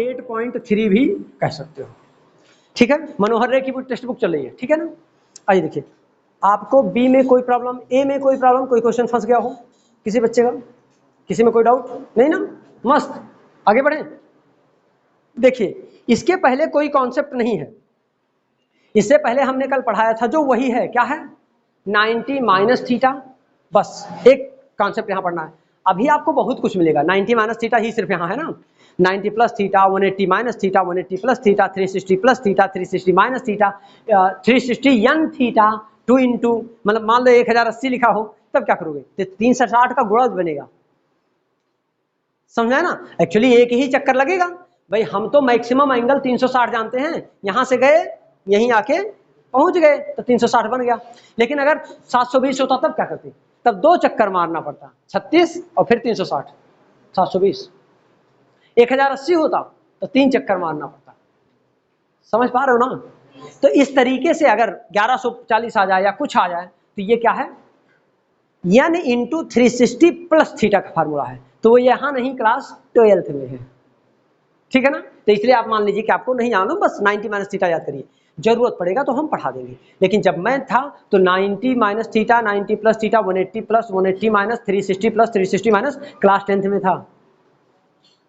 8.3 भी कह सकते हो। ठीक है, मनोहर रे की टेक्स्ट बुक चल रही है, ठीक है ना। आइए देखिए, आपको बी में कोई प्रॉब्लम, ए में कोई प्रॉब्लम, कोई क्वेश्चन फंस गया हो किसी बच्चे का, किसी में कोई डाउट नहीं ना? मस्त, आगे बढ़े। देखिए, इसके पहले कोई कॉन्सेप्ट नहीं है, इससे पहले हमने कल पढ़ाया था जो वही है, क्या है? 90 माइनस थीटा, बस एक कॉन्सेप्ट यहां पढ़ना है। अभी आपको बहुत कुछ मिलेगा, 90 माइनस थीटा ही सिर्फ यहां है ना, 90 plus theta, 180 minus theta, 180 plus theta, 360 plus theta, 360 minus theta, 360 यन थीटा, 2 इंटू, मतलब मान लो 1080 लिखा हो, तब क्या करोगे? तो 360 का गुणज बनेगा, समझा ना? एक्चुअली एक ही चक्कर लगेगा भाई, हम तो मैक्सिमम एंगल 360 जानते हैं, यहां से गए यहीं आके पहुंच गए तो 360 बन गया। लेकिन अगर 720 होता तब क्या करते? तब 2 चक्कर मारना पड़ता, 36 और फिर 360, 720। 1080 होता तो 3 चक्कर मारना पड़ता, समझ पा रहे हो ना? तो इस तरीके से अगर 1140 आ जाए या कुछ आ जाए तो ये क्या है? n इंटू 360 प्लस थीटा का फार्मूला है, तो वो यहां नहीं, क्लास 12th में है, ठीक है ना? तो इसलिए आप मान लीजिए कि आपको नहीं आना, बस 90 माइनस थीटा याद करिए, जरूरत पड़ेगा तो हम पढ़ा देंगे। लेकिन जब मैं था तो 90 minus theta, 90 plus theta, 180 plus 180 minus 360 plus 360 minus, class 10th में था।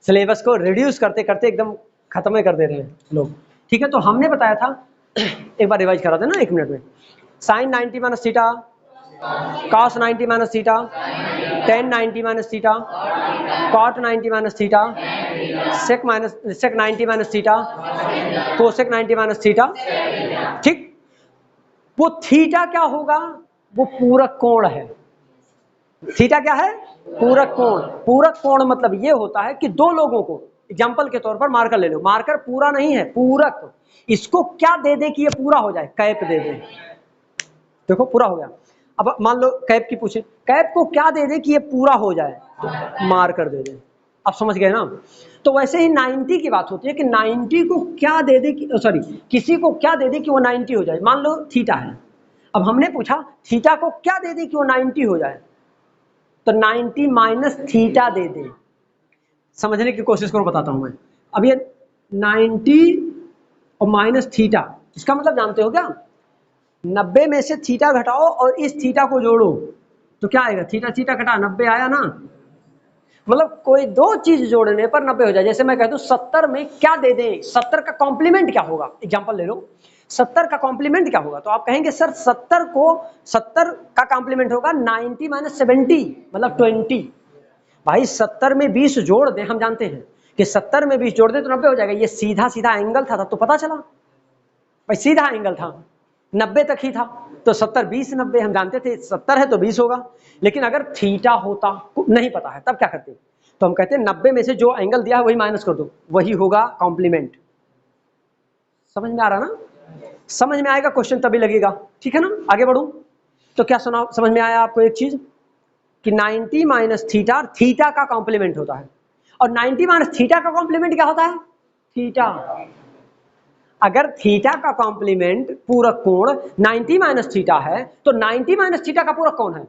सिलेबस को रिड्यूस करते करते एकदम खत्म कर दे रहे हैं लोग, ठीक है? तो हमने बताया था एक बार रिवाइज करा देना 1 मिनट में। Sine 90 minus theta, cos 90 minus theta, tan 90 minus theta, cot 90 minus theta, sec 90 minus theta, cosec 90 minus theta, ठीक? वो थीटा क्या होगा? वो पूरक कोण है। थीटा क्या है? पूरक कोण। पूरक कोण मतलब ये होता है कि दो लोगों को, एग्जांपल के तौर पर मार्कर ले लो, मार्कर पूरा नहीं है, पूरक, इसको क्या दे दे कि ये पूरा हो जाए? कैप दे दे। देखो पूरा हो गया। अब मान लो कैप की पूछे, कैप को क्या दे दे कि ये पूरा हो जाए? तो मार्कर दे दे। आप समझ गए ना? तो वैसे ही 90 की बात होती है कि 90 को क्या दे दे कि, सॉरी, किसी को क्या दे दे कि वो 90 हो जाए। मान लो थीटा है, अब हमने पूछा थीटा को क्या दे दे कि वो 90 हो जाए, तो 90 माइनस थीटा दे दे। समझने की कोशिश करो, बताता हूं मैं। अब ये 90 और माइनस थीटा, इसका मतलब जानते हो क्या? 90 में से थीटा घटाओ और इस थीटा को जोड़ो तो क्या आएगा? थीटा थीटा घटा 90 आया ना? मतलब कोई दो चीज जोड़ने पर 90 हो जाए। जैसे मैं कह दूं 70 में क्या दे दें, 70 का कॉम्प्लीमेंट क्या होगा? एग्जांपल ले लो, 70 का कॉम्प्लीमेंट क्या होगा? तो आप कहेंगे सर 70 का कॉम्प्लीमेंट होगा 90 माइनस 70 मतलब 20। भाई 70 में 20 जोड़ दें, हम जानते हैं कि 70 में 20 जोड़ दें तो 90 हो जाएगा। ये सीधा सीधा एंगल था तो पता चला भाई, सीधा एंगल था, 90 तक ही था, तो 70 20 90 हम जानते थे, 70 है तो 20 होगा। लेकिन अगर थीटा होता, नहीं पता है, तब क्या करते? तो हम कहते हैं 90 में से जो एंगल दिया है वही माइनस कर दो, वही होगा कॉम्प्लीमेंट। समझ में आ रहा ना? समझ में आएगा, क्वेश्चन तभी लगेगा, ठीक है ना? आगे बढ़ूं तो क्या सुना, समझ में आया आपको एक चीज कि 90 माइनस थीटा, थीटा का कॉम्प्लीमेंट होता है, और 90 माइनस थीटा का कॉम्प्लीमेंट क्या होता है? थीटा। अगर थीटा का कॉम्प्लीमेंट पूरक कोण 90 माइनस थीटा है तो 90 माइनस थीटा का पूरक कौन है?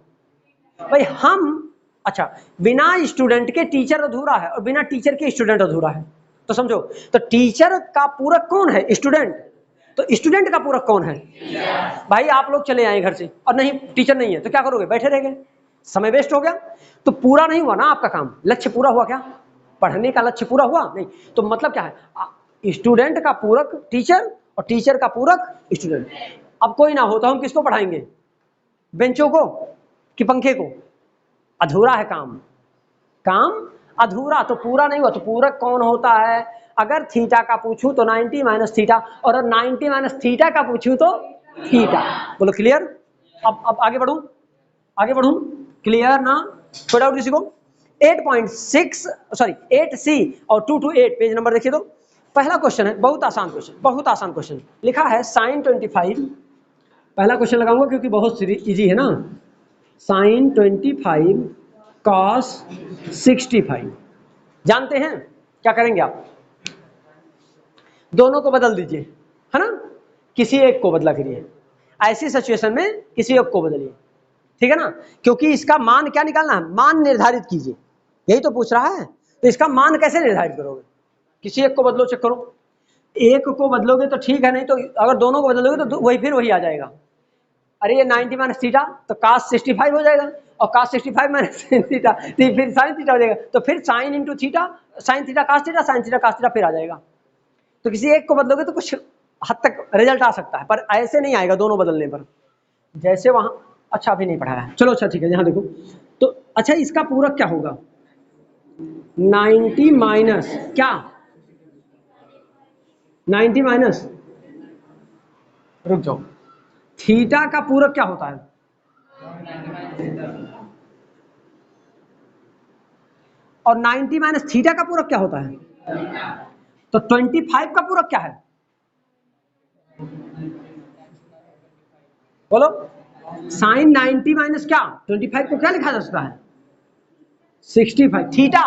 भाई हम, अच्छा, बिना स्टूडेंट के टीचर अधूरा है और बिना टीचर के स्टूडेंट अधूरा है, तो समझो, तो टीचर का पूरक कौन है? स्टूडेंट। तो स्टूडेंट का पूरक कौन है? भाई आप लोग चले आए घर से और नहीं, टीचर नहीं है, तो क्या करोगे? बैठे रह गए, समय वेस्ट हो गया, तो पूरा नहीं हुआ ना आपका काम। लक्ष्य पूरा हुआ क्या? पढ़ने का लक्ष्य पूरा हुआ नहीं। तो मतलब क्या है? स्टूडेंट का पूरक टीचर और टीचर का पूरक स्टूडेंट। अब कोई ना हो तो हम किसको पढ़ाएंगे? बेंचों को कि पंखे को? अधूरा है काम, काम अधूरा, तो पूरा नहीं हुआ। तो पूरक कौन होता है? अगर थीटा का पूछूं तो 90 माइनस थीटा, और 90 माइनस थीटा का पूछूं तो थीटा। बोलो क्लियर? अब आगे बढ़ूं, आगे बढ़ूं, क्लियर ना? कोई डाउट किसी को? 8.6 सॉरी 8C और 2 to 8 पेज नंबर देखिए तो पहला क्वेश्चन है, बहुत आसान क्वेश्चन, बहुत आसान क्वेश्चन लिखा है sin 25। पहला क्वेश्चन लगाऊंगा क्योंकि बहुत इजी है ना। sin 25 cos 65, जानते हैं क्या करेंगे आप? दोनों को बदल दीजिए, है ना? किसी एक को बदला करिए, ऐसी सिचुएशन में किसी एक को बदलिए, ठीक है ना? क्योंकि इसका मान क्या निकालना है? मान निर्धारित कीजिए, यही तो पूछ रहा है। तो इसका मान कैसे निर्धारित करोगे? किसी एक को बदलो, चेक करो। एक को बदलोगे तो ठीक है, नहीं तो अगर दोनों को बदलोगे तो वही फिर वही आ जाएगा। अरे ये 90 माइनस थीटा तो cos 65 हो जाएगा, और cos 65 माइनस थीटा फिर sin थीटा हो जाएगा, तो फिर sin into theta, sin theta cos theta, sin theta cos theta फिर आ जाएगा। तो किसी एक को बदलोगे तो कुछ हद तक रिजल्ट आ सकता है, पर ऐसे नहीं आएगा दोनों बदलने पर। जैसे वहां, अच्छा अभी नहीं पढ़ा है, चलो अच्छा ठीक है, यहाँ देखो। तो अच्छा इसका पूरक क्या होगा? 90 माइनस क्या, 90 माइनस, रुक जाओ, थीटा का पूरक क्या होता है? और 90 माइनस थीटा का पूरक क्या होता है? तो 25 का पूरक क्या है? बोलो। साइन 90 माइनस क्या, 25 को क्या लिखा जा सकता है? 65 थीटा।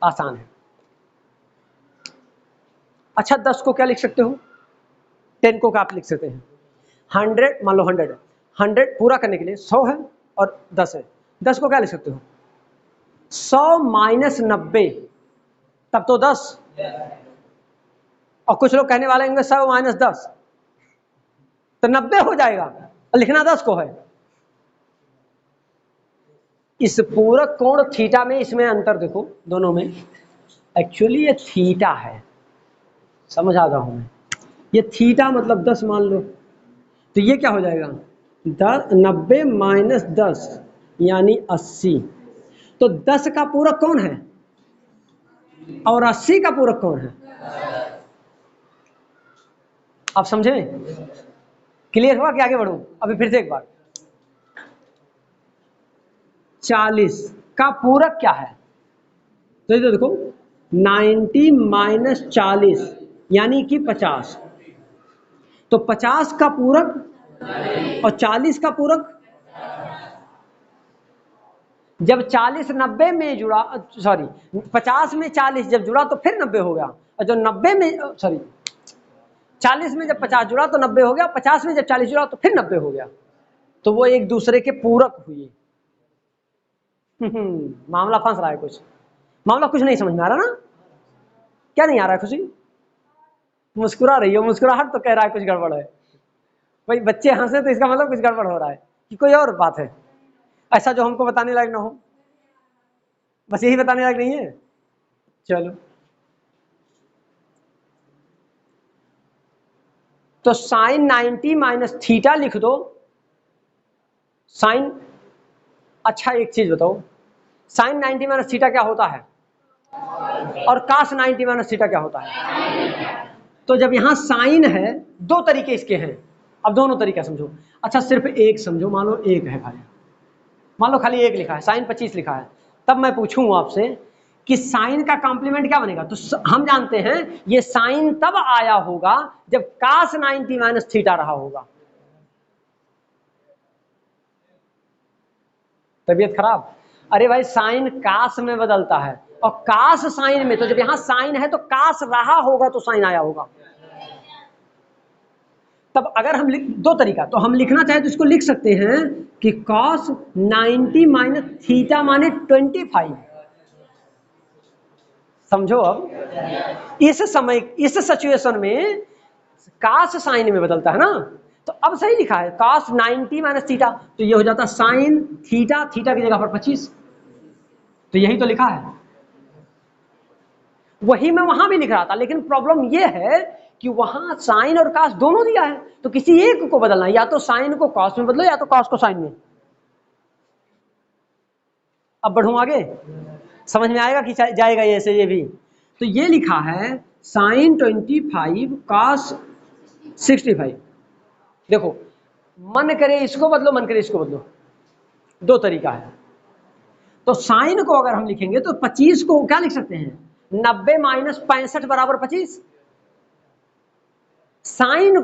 आसान है। अच्छा 10 को क्या लिख सकते हो? 10 को क्या आप लिख सकते हैं? 100, मान लो 100 है, 100 पूरा करने के लिए 100 है और 10 है। 10 को क्या लिख सकते हो? 100 माइनस 90, तब तो 10। और कुछ लोग कहने वाले होंगे 100 माइनस 10 तो 90 हो जाएगा, लिखना 10 को है। इस पूरक कोण थीटा में इसमें अंतर देखो दोनों में, एक्चुअली ये थीटा है, समझ आ रहा हूं मैं, ये थीटा मतलब 10 मान लो, तो ये क्या हो जाएगा? 90 माइनस 10 यानी 80। तो 10 का पूरक कौन है और 80 का पूरक कौन है? आप समझे? क्लियर हुआ कि आगे बढ़ूं? अभी फिर से एक बार, 40 का पूरक क्या है? तो ये देखो 90 माइनस 40 यानी कि 50। तो 50 का पूरक और 40 का पूरक, जब 40 90 में जुड़ा, सॉरी 50 में 40 जब जुड़ा तो फिर 90 हो गया, और जो 90 में, सॉरी 40 में जब 50 जुड़ा तो 90 हो गया, 50 में जब 40 जुड़ा तो फिर 90 हो गया, तो वो एक दूसरे के पूरक हुए। मामला फंस रहा है कुछ, मामला कुछ नहीं समझ में आ रहा ना? क्या नहीं आ रहा है? खुशी मुस्कुरा रही हो, मुस्कुराहट तो कह रहा है कुछ गड़बड़ है। भाई बच्चे हंसे तो इसका मतलब कुछ गड़बड़ हो रहा है कि कोई और बात है, ऐसा जो हमको बताने लायक ना हो, बस यही बताने लायक नहीं है। चलो तो साइन 90 माइनस थीटा लिख दो, साइन, अच्छा एक चीज बताओ, साइन 90 माइनस थीटा क्या होता है और कास 90 माइनस थीटा क्या होता है? तो जब यहां साइन है, दो तरीके इसके हैं, अब दोनों तरीका समझो। अच्छा सिर्फ एक समझो, मान लो एक है खाली, मान लो खाली एक लिखा है, साइन 25 लिखा है, तब मैं पूछूं आपसे कि साइन का कॉम्प्लीमेंट क्या बनेगा? तो हम जानते हैं ये साइन तब आया होगा जब कास 90 माइनस थीटा रहा होगा। तबीयत खराब? अरे भाई साइन कास में बदलता है और कास साइन में, तो जब यहां साइन है तो कास रहा होगा तो साइन आया होगा। तब अगर हम दो तरीका, तो हम लिखना चाहे तो इसको लिख सकते हैं कि cos 90 माइनस थीटा माने 25। समझो अब इस समय इस सिचुएशन में कास साइन में बदलता है ना, तो अब सही लिखा है cos 90 माइनस थीटा, तो ये हो जाता साइन थीटा, थीटा की जगह पर 25, तो यही तो लिखा है, वही मैं वहां भी लिख रहा था, लेकिन प्रॉब्लम ये है कि वहां साइन और कास दोनों दिया है, तो किसी एक को बदलना है, या तो साइन को कॉस में बदलो या तो कॉस को साइन में। अब बढ़ूं आगे, समझ में आएगा कि जाएगा ये ऐसे, ये भी तो ये लिखा है साइन 25 कॉस 65। देखो मन करे इसको बदलो, मन करे इसको बदलो, दो तरीका है। तो साइन को अगर हम लिखेंगे तो 25 को क्या लिख सकते हैं? 90 माइनस 65 बराबर 25। साइन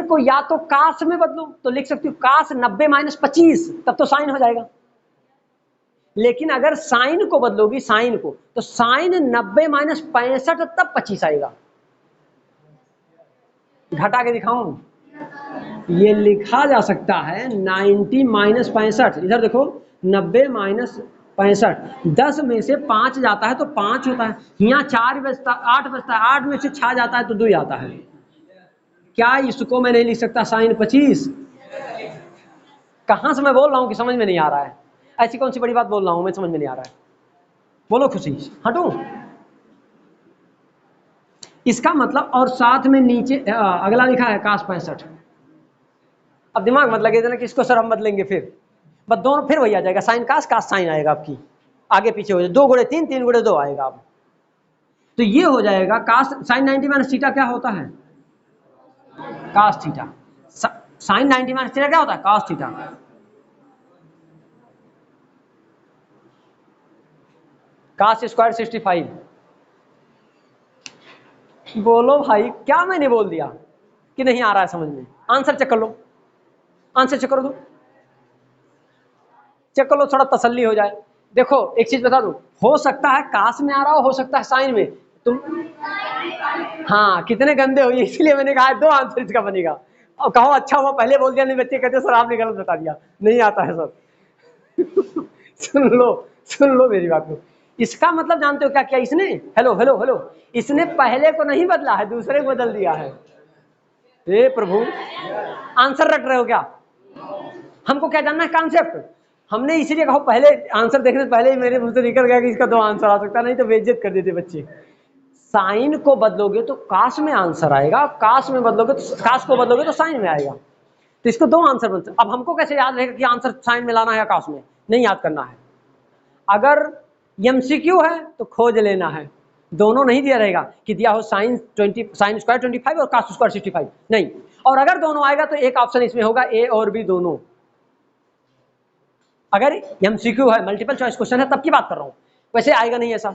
को या तो कास में बदलो तो लिख सकती हूँ कास 90 माइनस 25, तब तो साइन हो जाएगा। लेकिन अगर साइन को बदलोगी, साइन को, तो साइन 90 माइनस 65 तब 25 आएगा। घटा के दिखाऊं? ये लिखा जा सकता है 90 माइनस 65। इधर देखो 90 माइनस 65, 10 में से 5 जाता है तो 5 होता है। यहाँ 4 बचता 8 बचता है, 8 में से 6 जाता है तो 2 आता है। क्या इसको मैं नहीं लिख सकता साइन 25? कहाँ से मैं बोल रहा हूँ कि समझ में नहीं आ रहा है? ऐसी कौन सी बड़ी बात बोल रहा हूँ मैं, समझ में नहीं आ रहा है? बोलो खुशी, हटो। इसका मतलब, और साथ में नीचे अगला लिखा है cos 65। अब दिमाग मत लगे देना कि इसको सर हम बदलेंगे, फिर बस दोनों फिर वही आ जाएगा, साइन कास साइन आएगा आपकी, आगे पीछे हो जाए, 2 गुणे 3, 3 गुणे 2 आएगा अब। तो ये हो जाएगा कास साइन 90 माइनस थीटा क्या होता है? Cos theta. Sine 90 minus theta क्या होता है? Cos theta. Cos square 65। बोलो भाई, क्या मैंने बोल दिया कि नहीं आ रहा है समझ में? आंसर चेक कर लो, आंसर चेक करो, दो चेक कर लो, थोड़ा तसल्ली हो जाए। देखो एक चीज बता दूं, हो सकता है कास में आ रहा हो सकता है साइन में। तुम हाँ कितने गंदे हो, इसलिए मैंने कहा 2 आंसर इसका बनेगा। और कहो अच्छा हुआ पहले बोल दिया, नहीं बच्चे कहते सर आपने गलत बता दिया, नहीं आता है सर। सुन लो मेरी बात को। इसका मतलब जानते हो क्या किया इसने? हेलो हेलो हेलो, इसने पहले को नहीं बदला है, दूसरे को बदल दिया है। हे प्रभु, आंसर रट रहे हो क्या? हमको क्या जानना है? कॉन्सेप्ट। हमने इसीलिए कहा पहले आंसर देखने से पहले ही मेरे मुंह से निकल गया कि इसका 2 आंसर आ सकता, नहीं तो बेइज्जत कर देते बच्चे। साइन को बदलोगे तो कास में आंसर आएगा, कास में बदलोगे तो कास को बदलोगे तो साइन में आएगा। तो इसको 2 आंसर बनते। अब हमको कैसे याद रहेगा कि आंसर साइन में लाना है या कास में? नहीं याद करना है। अगर एमसीक्यू है तो खोज लेना है, दोनों नहीं दिया रहेगा कि दिया हो साइन स्क्वायर 25 और कास स्क्वायर 65, नहीं। और अगर दोनों आएगा तो एक ऑप्शन इसमें होगा ए और बी दोनों। अगर एमसीक्यू है, मल्टीपल चॉइस क्वेश्चन है, तब की बात कर रहा हूं, वैसे आएगा नहीं ऐसा।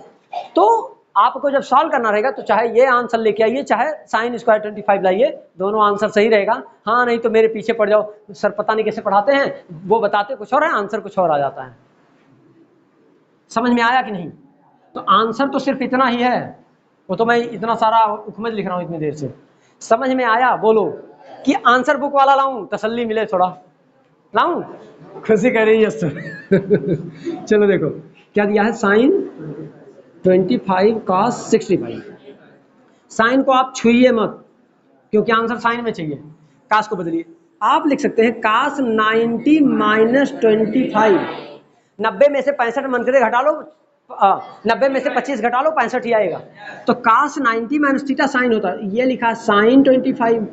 तो आपको जब सॉल्व करना रहेगा तो चाहे ये आंसर लेके आइए, चाहे साइन स्क्वायर 25 लाइए, दोनों आंसर सही रहेगा। हाँ नहीं तो मेरे पीछे पड़ जाओ, सर पता नहीं कैसे पढ़ाते हैं, वो बताते कुछ और है, आंसर कुछ और आ जाता है। समझ में आया कि नहीं? तो आंसर तो सिर्फ इतना ही है, वो तो मैं इतना सारा उपमज लिख रहा हूं इतनी देर से। समझ में आया? बोलो कि आंसर बुक वाला लाऊं, तसल्ली मिले थोड़ा, लाऊं? खुशी कर रही है सर। चलो देखो क्या दिया है, साइन 25 cos 65। साइन को आप छुइए मत क्योंकि आंसर साइन में चाहिए, कास को बदलिए। आप लिख सकते हैं कास 90 माइनस 25। 90 में से 65 मन करे घटा लो, 90 में से 25 घटा लो, 65 ही आएगा। तो कास 90 माइनस थीटा साइन होता है, ये लिखा साइन 25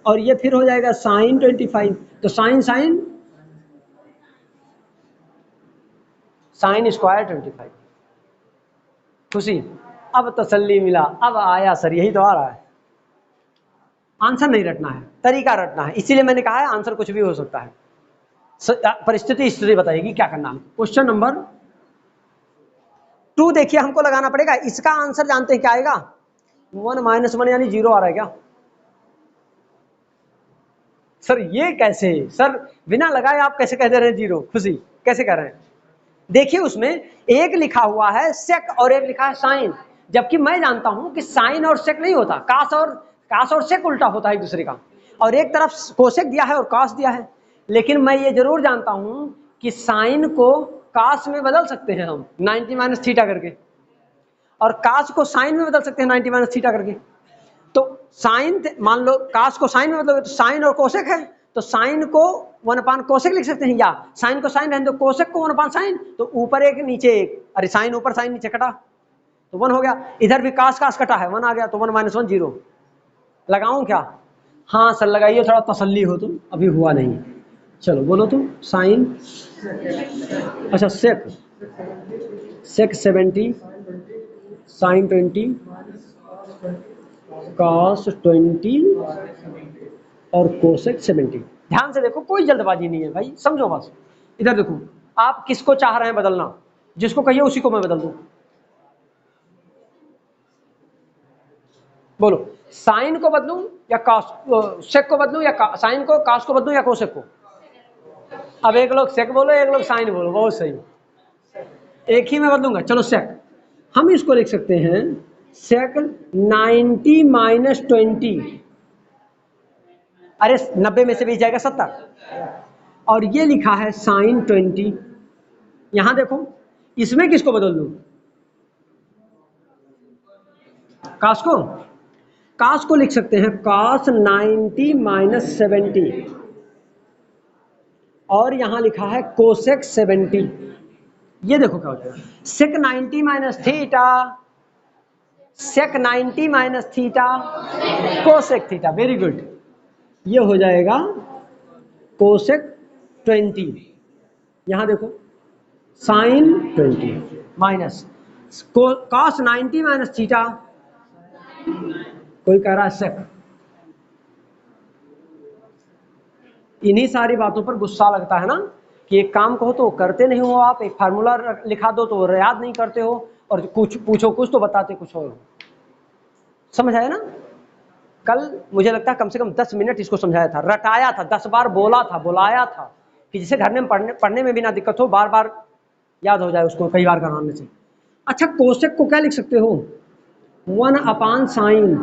और ये फिर हो जाएगा साइन 25। तो साइन साइन साइन स्क्वायर 25। खुशी, अब तसल्ली मिला, अब आया सर, यही तो आ रहा है। आंसर नहीं रटना है, तरीका रटना है, इसीलिए मैंने कहा है आंसर कुछ भी हो सकता है, परिस्थिति स्थिति बताएगी क्या करना है। क्वेश्चन नंबर 2 देखिए, हमको लगाना पड़ेगा। इसका आंसर जानते हैं क्या आएगा? 1 माइनस 1 यानी 0 आ रहा है क्या? सर ये कैसे? सर बिना लगाए आप कैसे कह दे रहे हैं 0? खुशी कैसे कह रहे हैं? देखिए उसमें एक लिखा हुआ है सेक और एक लिखा है साइन, जबकि मैं जानता हूं कि साइन और सेक नहीं होता, कास और सेक उल्टा होता है एक दूसरे का, और एक तरफ कोसेक दिया है और कास दिया है। लेकिन मैं ये जरूर जानता हूं कि साइन को कास में बदल सकते हैं हम 90 माइनस थीटा करके, और कास को साइन में बदल सकते हैं 90 माइनस थीटा करके। तो साइन, मान लो कास को साइन में बदलोगे तो साइन और कोसेक है, तो साइन को 1 अपान कोसेक लिख सकते हैं, या साइन को साइन रहने दो, कोसेक को 1 अपान साइन, तो ऊपर एक नीचे एक, अरे साइन ऊपर साइन नीचे कटा तो 1 हो गया। इधर भी कास कास कटा है, 1 आ गया, तो 1 माइनस 1 0। लगाऊं क्या? हाँ सर लगाइए, थोड़ा तसल्ली हो तुम, अभी हुआ नहीं। चलो बोलो तुम, साइन, अच्छा सेक 70, साइन 20, कॉस 20 और कोसेक 70। ध्यान से देखो, कोई जल्दबाजी नहीं है भाई, समझो बस। इधर देखो, आप किसको चाह रहे हैं बदलना, जिसको कहिए उसी को मैं बदल दूं। बोलो, साइन को बदलूं या सेक को बदलूं, या साइन को कास को बदलूं या कोसेक को? अब एक लोग सेक बोलो, एक लोग साइन बोलो, बहुत सही, एक ही में बदलूंगा। चलो सेक, हम इसको लिख सकते हैं सेक 90 माइनस 20 अरे 90 में से 20 जाएगा 70। और ये लिखा है साइन 20। यहां देखो इसमें किसको बदल दूं, कास को लिख सकते हैं cos 90 माइनस 70, और यहां लिखा है कोसेक 70। ये देखो क्या हो जाएगा, sec 90 minus theta, sec 90 minus theta cosec theta. Very good, ये हो जाएगा कोसेक 20। यहां देखो sine 20 minus cos 90 minus theta, कोई कह रहा है सेक। इन्हीं सारी बातों पर गुस्सा लगता है ना कि एक काम कहो तो करते नहीं हो आप, एक फार्मूला लिखा दो तो याद नहीं करते हो, और कुछ पूछो कुछ तो बताते कुछ हो। समझ आया ना? कल मुझे लगता है कम से कम 10 मिनट इसको समझाया था, रटाया था, 10 बार बोला था, बुलाया था कि जिसे घर में पढ़ने में भी ना दिक्कत हो, बार बार याद हो जाए उसको कई बार कराने से। अच्छा, कोसेक को क्या लिख सकते हो, 1/sin।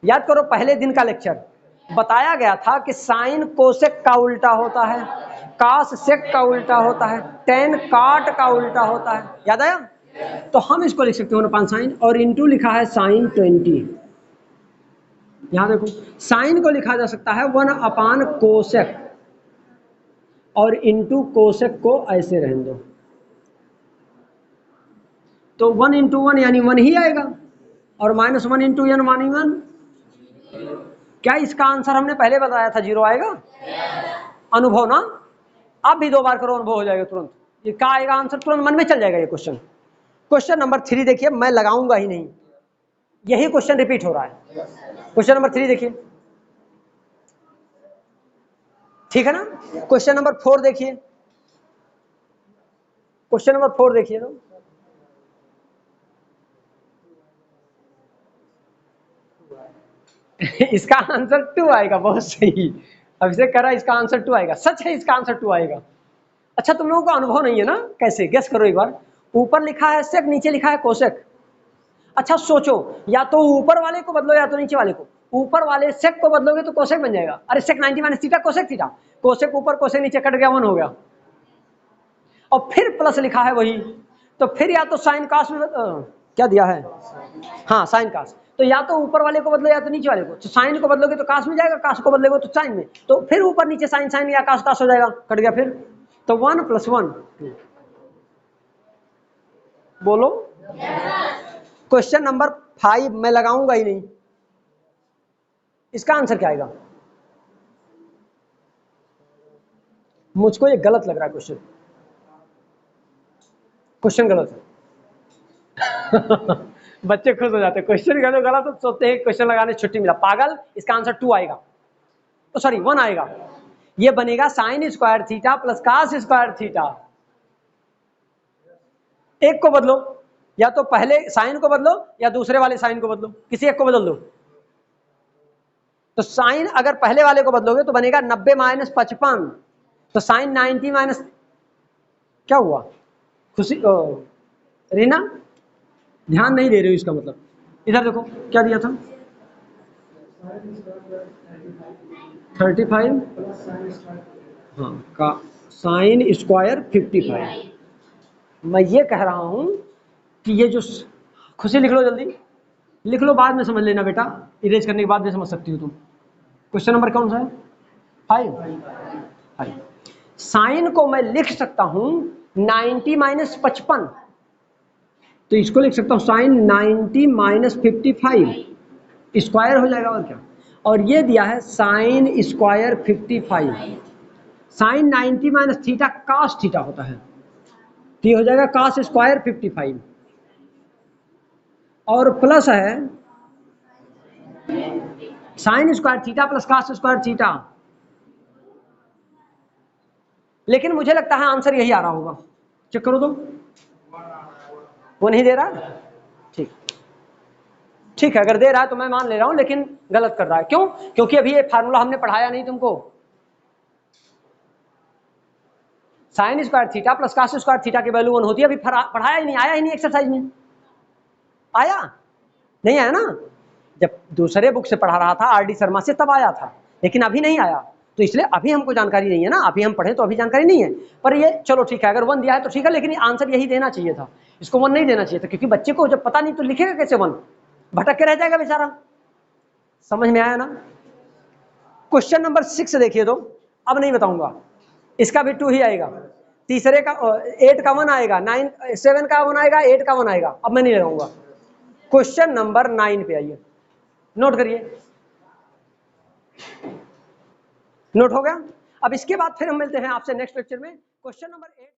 याद करो पहले दिन का लेक्चर बताया गया था कि साइन कोसेक का उल्टा होता है, कास सेक का उल्टा होता है, टेन काट का उल्टा होता है। याद आया? तो हम इसको लिख सकते हैं 1/sin, और इंटू लिखा है साइन 20। यहां देखो साइन को लिखा जा सकता है 1/कोसेक, और इंटू कोसेक को ऐसे रहने दो, तो 1 इंटू 1 यानी 1 ही आएगा, और माइनस 1 इंटू n मानी 1। क्या इसका आंसर हमने पहले बताया था 0 आएगा? अनुभव ना, आप भी 2 बार करो, अनुभव हो जाएगा तुरंत। ये क्या आएगा आंसर, तुरंत मन में चल जाएगा ये क्वेश्चन। क्वेश्चन नंबर 3 देखिए, मैं लगाऊंगा ही नहीं, यही क्वेश्चन रिपीट हो रहा है। क्वेश्चन नंबर 3 देखिए, ठीक है ना? क्वेश्चन नंबर 4 देखिए, क्वेश्चन नंबर 4 देखिए तो इसका आंसर 2 आएगा। बहुत सही, अभिषेक कह रहा है इसका आंसर 2 आएगा। सच है, इसका आंसर 2 आएगा। अच्छा, तुम लोगों को अनुभव नहीं है ना, कैसे गेस करो एक बार। ऊपर लिखा है सेक, नीचे लिखा है कोसेक। अच्छा सोचो, या तो ऊपर वाले को बदलो या तो नीचे वाले को। ऊपर वाले सेक को बदलोगे तो कोसेक बन जाएगा। अरे सेक 90 minus theta cosec theta, cosec ऊपर कोसेक नीचे कट गया, 1 हो गया। और फिर प्लस लिखा है वही, तो फिर या तो साइन कास में क्या दिया है, हाँ साइन कास, तो या तो ऊपर वाले को बदलो या तो नीचे वाले को। तो साइन को बदलोगे तो कास में जाएगा, कास को बदलोगे तो साइन में, तो फिर ऊपर नीचे साइन साइन या कास कास हो जाएगा, कट गया फिर। तो 1 + 1 2। बोलो क्वेश्चन नंबर 5 मैं लगाऊंगा ही नहीं, इसका आंसर क्या आएगा? मुझको ये गलत लग रहा है क्वेश्चन, क्वेश्चन गलत है। बच्चे खुश हो जाते हैं, क्वेश्चन गलत तो सोचते हैं क्वेश्चन लगाने छुट्टी मिला। पागल, इसका आंसर 2 आएगा, तो सॉरी 1 आएगा। ये बनेगा sine square theta plus cos square theta. एक को बदलो, या तो पहले साइन को बदलो या दूसरे वाले साइन को बदलो, किसी एक को बदल दो। तो साइन अगर पहले वाले को बदलोगे तो बनेगा 90 माइनस 55, तो साइन 90 माइनस, क्या हुआ खुशी रीना, ध्यान नहीं दे रहे हो इसका मतलब। इधर देखो क्या दिया था, 35, हाँ का साइन स्क्वायर 55। मैं ये कह रहा हूं कि ये जो खुशी, लिख लो जल्दी, लिख लो, बाद में समझ लेना बेटा, इरेज करने के बाद भी समझ सकती हो तुम। क्वेश्चन नंबर कौन सा है, 5। साइन को मैं लिख सकता हूं 90 माइनस 55, तो इसको लिख सकता हूं साइन 90 माइनस 55, स्क्वायर हो जाएगा और क्या। और ये दिया है sine square 55, sine 90 minus theta cos theta होता है, तो ये हो जाएगा कास स्क्वायर 55, और प्लस है sine square theta plus cos square theta. लेकिन मुझे लगता है आंसर यही आ रहा होगा, चेक करो तो। वो नहीं दे रहा, ठीक ठीक है, अगर दे रहा है तो मैं मान ले रहा हूं, लेकिन गलत कर रहा है। क्यों? क्योंकि अभी ये फार्मूला हमने पढ़ाया नहीं तुमको। Sine square theta plus cos square theta की वैल्यू 1 होती है, अभी पढ़ाया ही नहीं, आया ही नहीं एक्सरसाइज में, आया नहीं आया ना। जब दूसरे बुक से पढ़ा रहा था आरडी शर्मा से तब आया था, लेकिन अभी नहीं आया, तो इसलिए अभी हमको जानकारी नहीं है ना, अभी हम पढ़े तो अभी जानकारी नहीं है। पर ये चलो ठीक है, अगर 1 दिया है तो ठीक है, लेकिन आंसर यही देना चाहिए था, इसको 1 नहीं देना चाहिए था, क्योंकि बच्चे को जब पता नहीं तो लिखेगा कैसे 1, भटक के रह जाएगा बेचारा। समझ में आया ना? क्वेश्चन नंबर 6 देखिए, तो अब नहीं बताऊंगा, इसका भी 2 ही आएगा, तीसरे का 8 का 1 आएगा, 9 7 का 1 आएगा, 8 का 1 आएगा। अब मैं नहीं लगाऊंगा। क्वेश्चन नंबर 9 पे आइए, नोट करिए, नोट हो गया। अब इसके बाद फिर हम मिलते हैं आपसे नेक्स्ट लेक्चर में। Question number 8